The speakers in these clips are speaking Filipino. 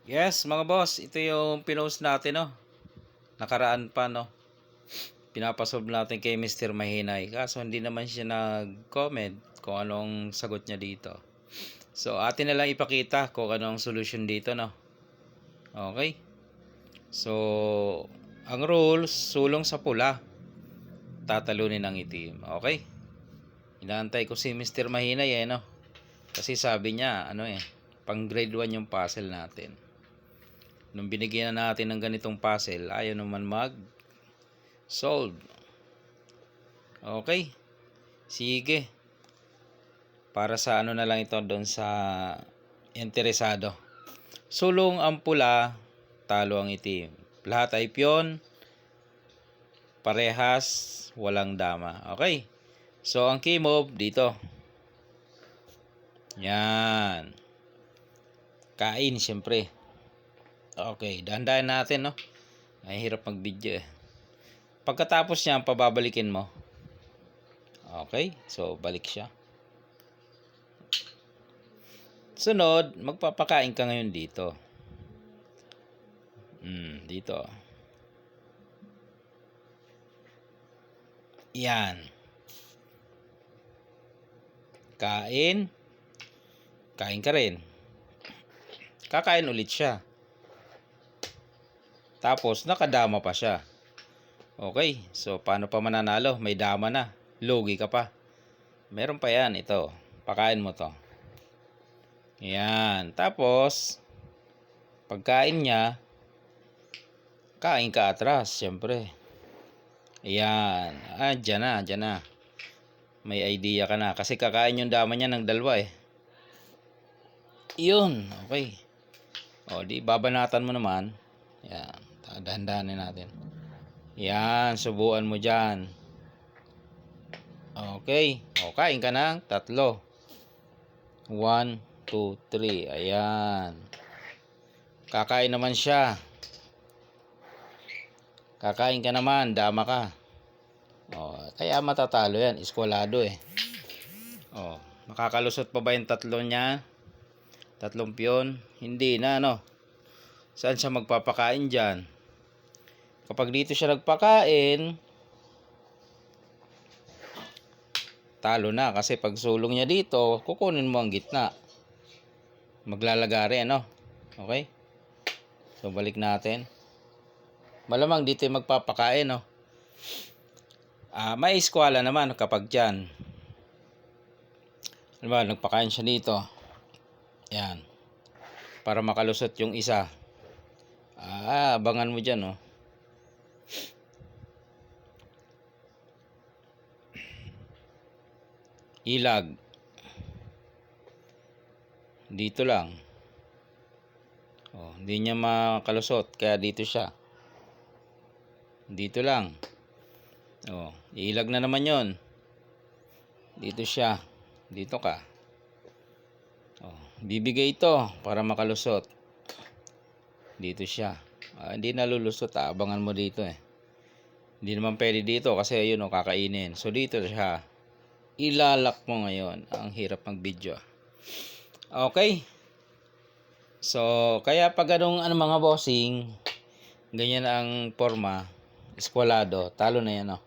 Yes, mga boss, ito yung pinost natin, no. Nakaraan pa, no. Pinapasolve natin kay Mr. Mahinay. Kaso hindi naman siya nag-comment kung anong sagot niya dito. So, atin na lang ipakita kung anong solution dito, no. Okay? So, ang rules, sulong sa pula, tatalunin ng itim. Okay? Inaantay ko si Mr. Mahinay, no. Kasi sabi niya, pang grade 1 yung puzzle natin. Nung binigyan na natin ng ganitong puzzle, ayaw naman mag-solve. Okay. Sige. Para sa na lang ito doon sa interesado. Sulong ang pula, talo ang itim. Lahat ay piyon, parehas, walang dama. Okay. So, ang key move dito. Yan. Kain, siyempre. Okay, dahan-dahan natin, no? Ay, hirap mag-video eh. Pagkatapos niya, pababalikin mo. Okay, so balik siya. Sunod, magpapakain ka ngayon dito. Dito. Yan. Kain. Kain ka rin. Kakain ulit siya. Tapos, nakadama pa siya. Okay, so paano pa mananalo? May dama na. Lugi ka pa. Meron pa yan, ito. Pakain mo to. Yan. Tapos, pagkain niya, kain ka atras, syempre. Yan. Dyan na. May idea ka na. Kasi kakain yung dama niya ng dalawa eh. Yun. Okay. O, di babanatan mo naman. Yan. Dahan-dahanin natin. Yan. Subuan mo dyan. Okay. O, kain ka ng 3. 1, 2, 3. Ayan. Kakain naman siya. Kakain ka naman. Dama ka. O, kaya matatalo yan. Eskwalado eh. O, makakalusot pa ba yung 3 niya? 3 piyon? Hindi na, no? Saan siya magpapakain dyan? Kapag dito siya nagpakain, talo na. Kasi pag sulong niya dito, kukunin mo ang gitna. Maglalagari, ano? Okay? So, balik natin. Malamang dito yung magpapakain, no? May eskwala naman kapag dyan. Diba, nagpakain siya dito. Yan. Para makalusot yung isa. Abangan mo dyan, no? Ilag. Dito lang. Hindi niya makalusot. Kaya dito siya. Dito lang. Ilag na naman yon. Dito siya. Dito ka. Bibigay ito para makalusot. Dito siya. Hindi nalulusot. Abangan mo dito eh. Hindi naman pwede dito kasi ayun kakainin. So dito siya. Ilalak mo ngayon. Ang hirap mag-video. Okay. So, kaya pag anong mga bossing, ganyan ang forma, eskwalado, talo na yan, no?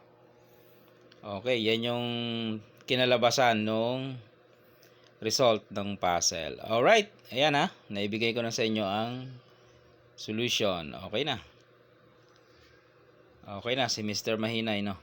Okay, yan yung kinalabasan nung result ng puzzle. Alright, ayan ha, naibigay ko na sa inyo ang solution. Okay na. Okay na si Mr. Mahinay, no?